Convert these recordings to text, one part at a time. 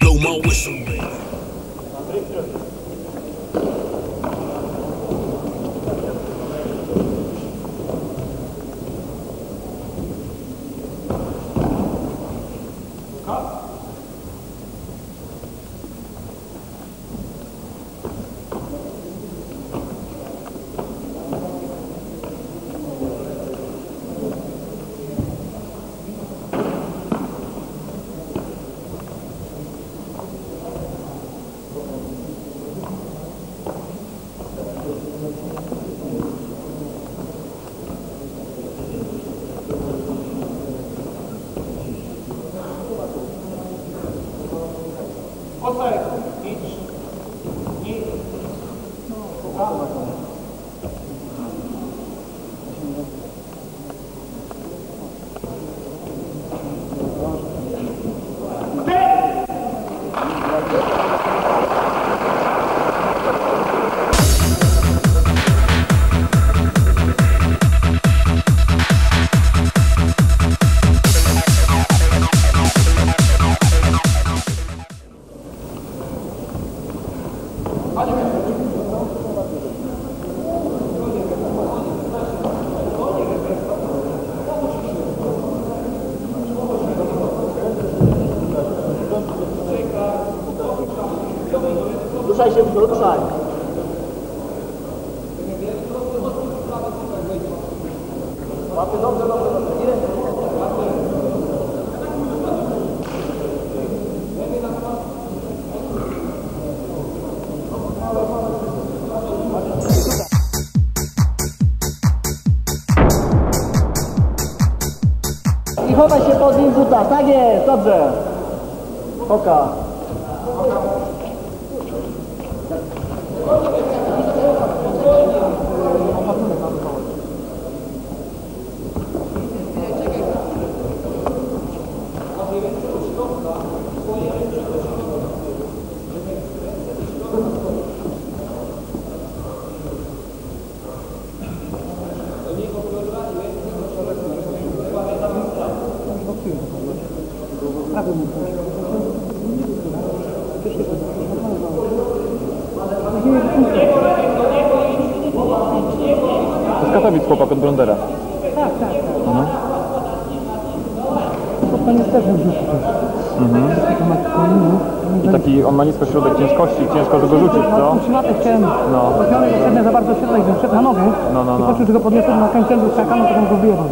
Blow my whistle. Ruszaj się, ruszaj. Łapy, dobrze, dobrze. Ile? I chowaj się pod nim buta. Tak jest, dobrze. Oka. Z Katowic chłopak od Brondera. Tak, tak. To jest też I taki, on ma nisko środek ciężkości, ciężko go rzucić, co? 3 lata chciałem, bo za bardzo siedleć, że wszedł na nogę. I poczuł, że go podniosłem na końcu skakanu, to go wyjebał.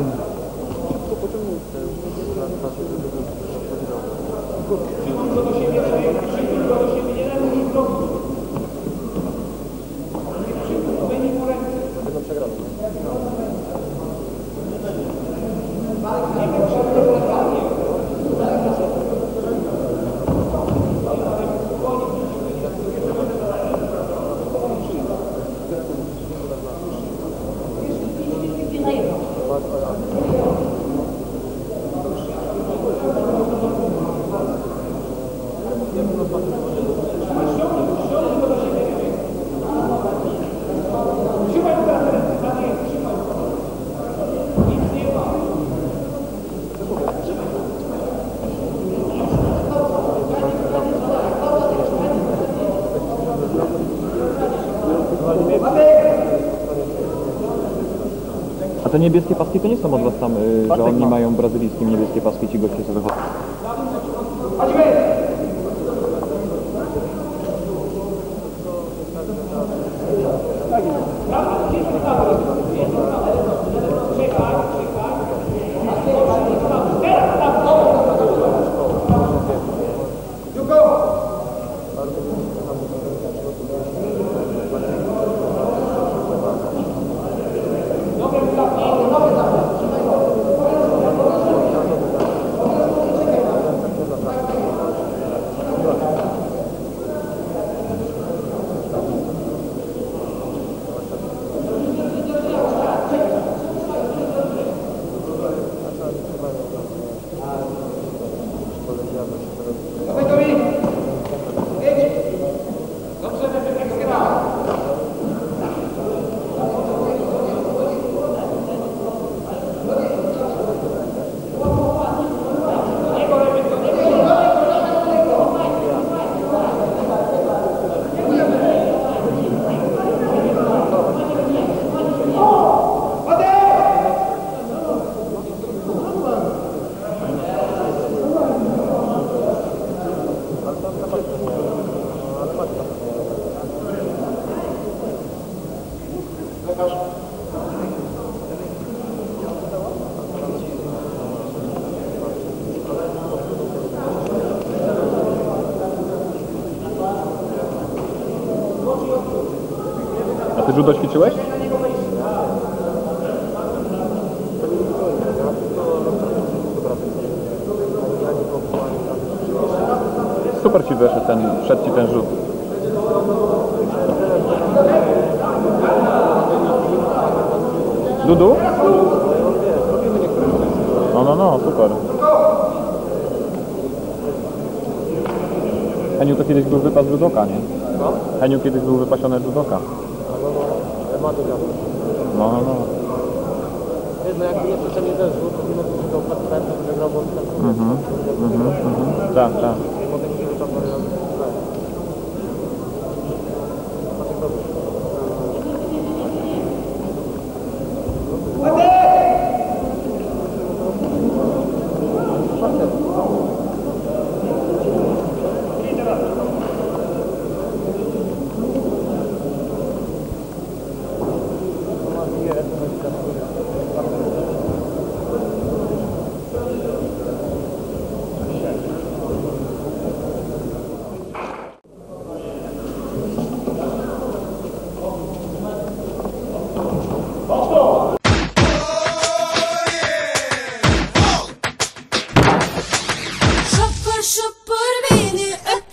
A te niebieskie paski to nie są od was tam, że oni mają brazylijskie niebieskie paski, ci goście co wychodzą. Ty judo ćwiczyłeś? Super ci wyszedł wszedł ci ten rzut. Dudu? No, super. Heniu to kiedyś był wypas judoka, nie? Heniu kiedyś był wypasiony judoka. No. No jakby nie przyczepnie też rzut, to mimo to partyzant, to wygrał, bo Tak. potem się tam Şapır beni öp.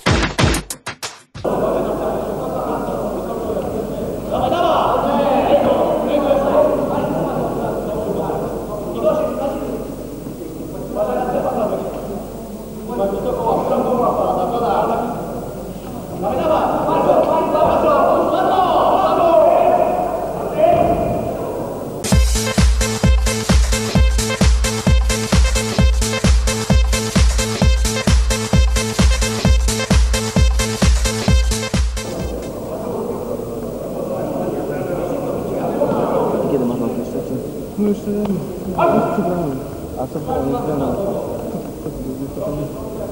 Kiedy można opuścić? No już przegrałem. A co było? Nie wiem.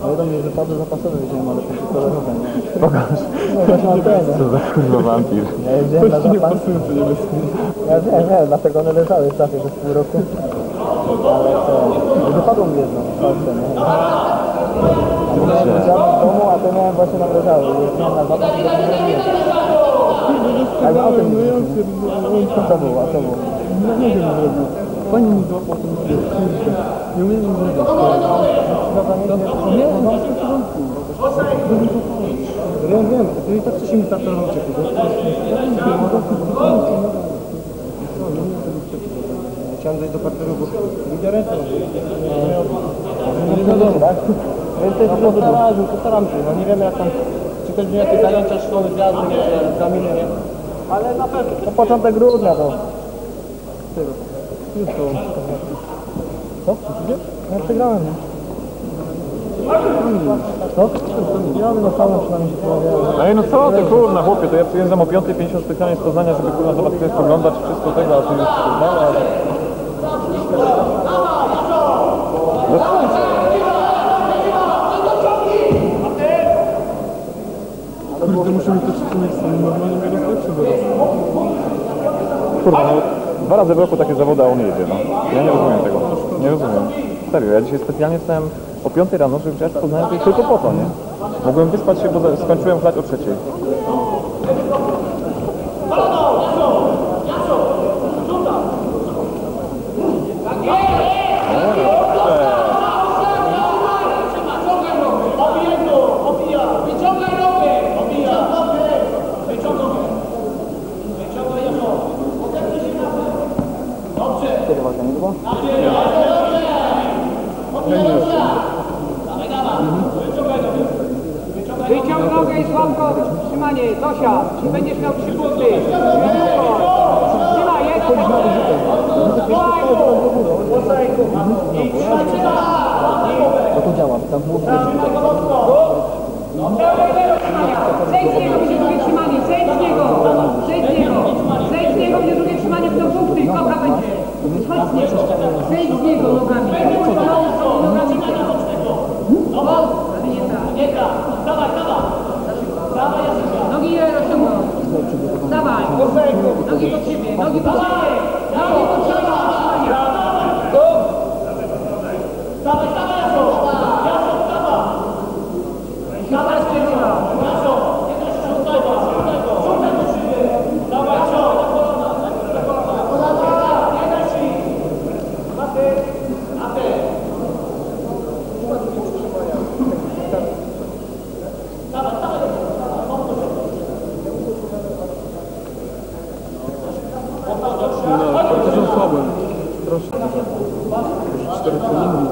No wiadomo, że wypady zapasowe wziąłem, ale to kolorowe, nie? Pokaż. No właśnie mam ten. Co za kurwa wampir. Ja wziąłem na Nie zapas. pasują te niebieskie. Ja wiem, dlatego one leżały w szafie przez pół roku. Ale to... Wypadło mi jedno w Polsce, nie? A to miałem w domu, a to miałem właśnie nam leżały. I miałem na zapas i to nie zrobiłem. Ale o tym nie wiem. Co było, a co było? No nie wiem, co zrobił. Pani mi złapał ten kurde. Nie umiem nic zrobić. Nie, no jest w porządku. Wiem, to i tak wcześniej mi startował uciekł. Chciałem dojść do parteru, bo ludzie ręce. Postaram się, no nie wiemy jak tam, czy ktoś będzie jakieś zajęcia szkoły zjazdy, egzaminy, nie? Ale na pewno. To początek grudnia to. Co? Ja przegrałem, nie? Co? Ja bym dostałem przynajmniej się pojawiało. Ej, no co ty kurna chłopie, to ja przyjeżdżam o 5:50 specjalnie z Poznania, żeby kurna zobaczyć, oglądać wszystko tego, a ty już kurwa. Kurde, muszę mi to przypomnieć sam. Normalnie miał lepszy wyraz. Kurwa, no 2 razy w roku takie zawody, a on jedzie, no. Ja nie rozumiem tego. Nie rozumiem. Serio, ja dzisiaj specjalnie wstałem o 5 rano, żeby przyjechać z Poznania tylko po to, nie? Mogłem wyspać się, bo skończyłem grać o 3. Kiedy walka nie było? Wyciąg nogę i słabko trzymanie, Zosia, czy będziesz miał 3 punkty. Trzymaj, jedź, Bo to działa, tam było zejdź z niego, będzie drugie trzymanie, zejdź z niego, zejdź z niego, zejdź z niego, będzie drugie trzymanie, będą punkty, koka będzie. Chodź z niego, zejdź z niego nogami, nogami. Ale nie tak. Nogi je rozciągną. Dawaj. Nogi pod siebie. Nogi pod siebie. Nogi pod siebie. Dawaj, Jaso. Dawaj, 4 treningi.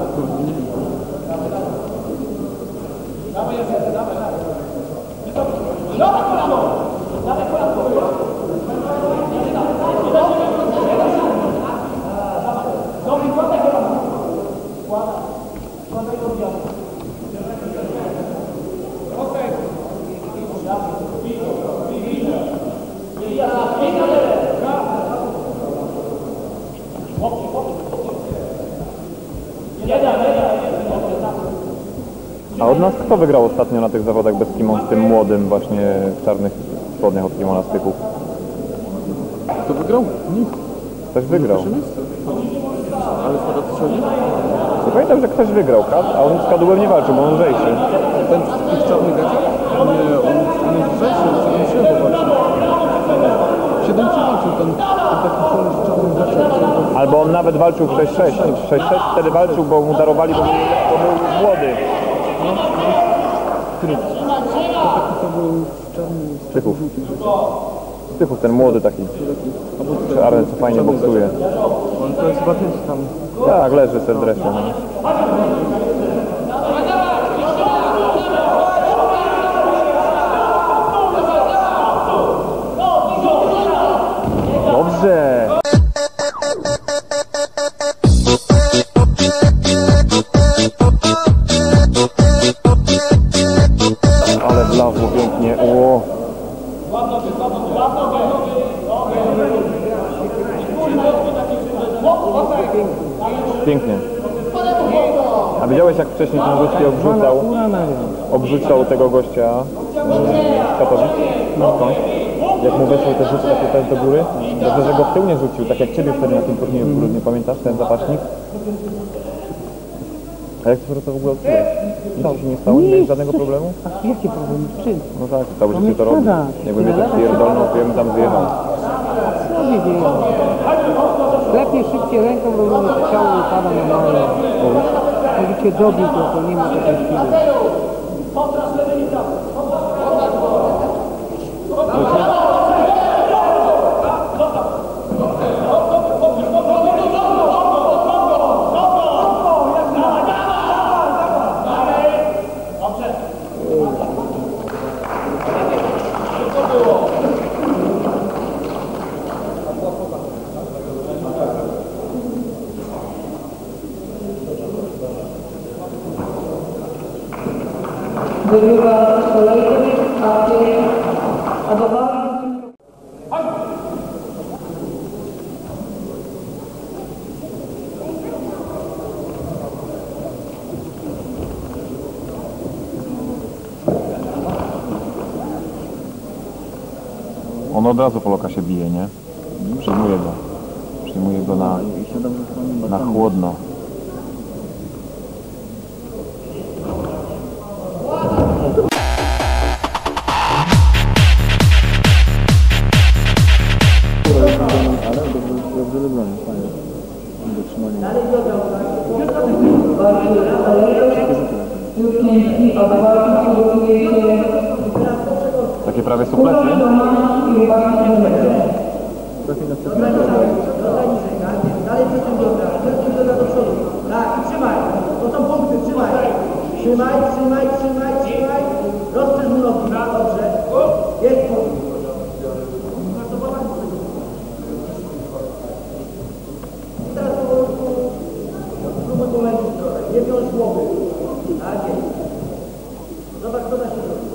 A od nas kto wygrał ostatnio na tych zawodach bez kimon z tym młodym właśnie w czarnych spodniach od kimonastyków? Kto wygrał? Nikt. Ktoś wygrał. Pierwsze miejsce. Ale spada coś chodzi? Nie pamiętam, że ktoś wygrał kat, a on z kadłubem nie walczył, bo on lżejszy. Ten w tych czarnych gaciach? Nie, on jest lżejszy, on się chyba walczył. 7 walczył ten taki koleś w czarnych gaciach. Albo on nawet walczył w 6-6. 6-6 wtedy walczył, bo mu darowali, bo był młody. Który? To był czarny z Tychów. żółtych rzeczy. Tychów, ten młody taki. Ale co fajnie boksuje. On to jest chyba też tam. Tak, leży sobie w dresie. No. Dobrze! Ale wlazło pięknie. O. Pięknie. A widziałeś, jak wcześniej ten gości obrzucał tego gościa z Katowic? Skądś? Jak mu weszły te rzuty takie też do góry? Dobrze, że go w tył nie rzucił, tak jak ciebie wtedy na tym turnieju w grudniu, pamiętasz ten zapaśnik? A jak ty to w ogóle odczułeś? Nic się nie stało? Nie miałeś żadnego problemu? A jakie problemy? Z czym? No tak, całe życie to robi. Jakby mnie tak pierdolnął, to ja bym tam zjechał. Co się dzieje? Lepiej szybciej ręką robimy ciało i pada normalnie. Jakby cię dobił, to nie ma takiej chwili. Wygrywa kolejny, a do walki On od razu Poloka się bije, nie? Przyjmuje go. Przyjmuje go na chłodno. Takie prawie suplesy. Dalej przeciąg do przodu. Tak, i trzymaj. To są punkty, trzymaj. Trzymaj. Rozprzęż mu nogi. Dobrze. Jest punkt. I teraz spróbuj pomęczyć trochę. Nie wiąż głowy. Tak jest. Zobacz, co da się zrobić.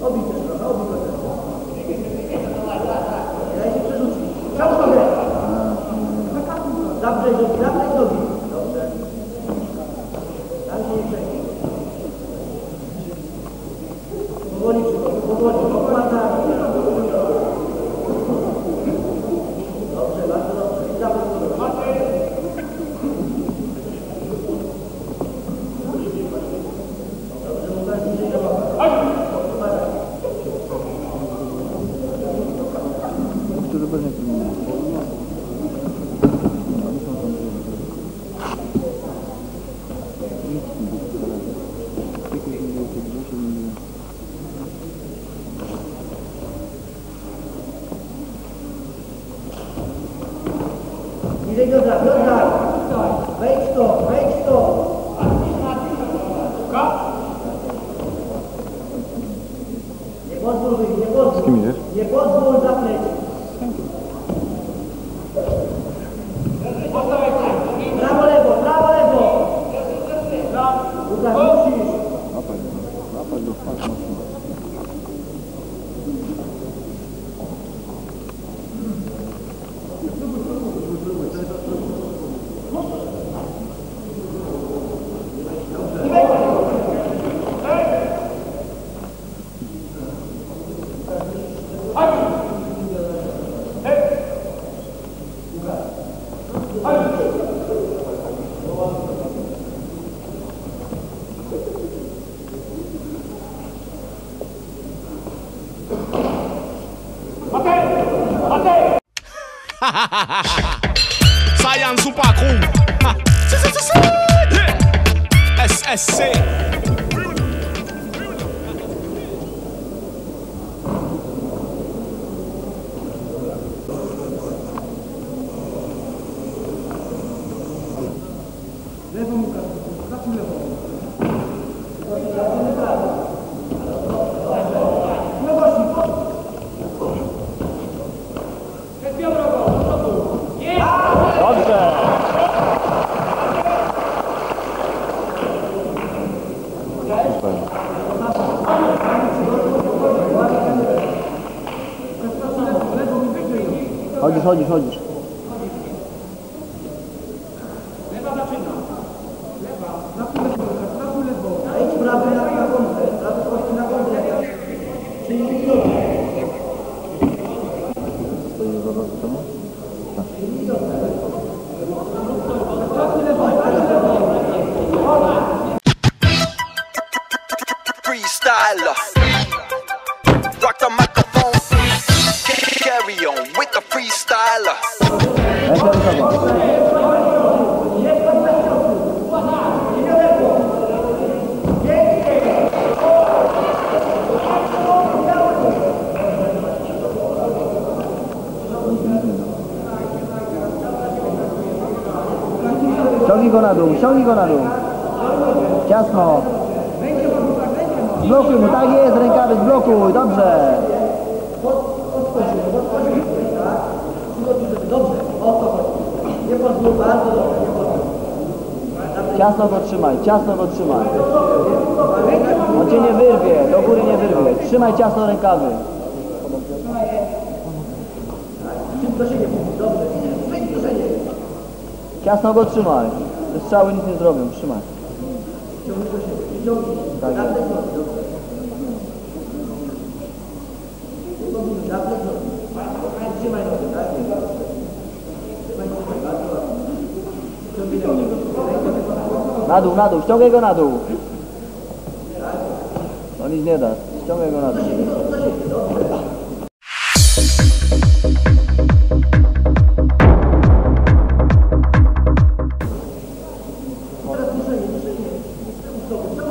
Obij też trochę, obij go też. Nie daj się przerzucić. Ciąg nogę. Zaprzeć nogi. Dobrze. Tam się nie przejdzie. Powoli przychodzi, powoli. Opłata. Dobrze, bardzo dobrze. I zaprzeć nogę. Dobrze, mu dać niżej na łapę. Bliżej biodra, biodra! Wejdź to, wejdź to! Nie pozwól wyjść, nie pozwól. Z kim idziesz? Nie pozwól zapleć. Prawo, lewo, prawo, lewo! Łukasz, musisz! Łapać go wpadł mocno. Saiyan Super Crew. Yeah. SSC. Dobrze! Super. Chodzisz, chodzisz, chodzisz. Wejdź prawy na kontrę, prawy chodź na kontrę. Czyli Stoi za bardzo temu? Freestyler, rock the microphone, carry on with the freestyler. Ręce wysoko. Ściągnij go na dół, ściągnij go na dół. Ciasno. Zblokuj mu, tak jest, rękawy, zblokuj, dobrze. dobrze, o to chodzi. Nie pozwól, bardzo dobrze, nie pozwól. Ciasno go trzymaj, ciasno go trzymaj. On cię nie wyrwie, do góry nie wyrwie. Trzymaj ciasno rękawy. Szybko się nie mówi, dobrze. Wejdź do siebie. Ciasno go trzymaj. Te strzały nic nie zrobią, trzymaj. Ciągnij do siebie, ciągnij. Tak Na jest. plec nogi, dobrze. Na plec nogi. Trzymaj nogi, tak? Trzymaj, bardzo ładnie. Ciągnij nogi. Na dół, ściągaj go na dół. No nic nie da, ściągaj go na dół.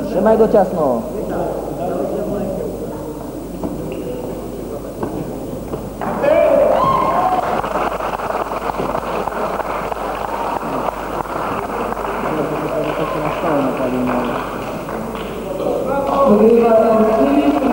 Trzymaj go ciasno. Wygrywa ten film,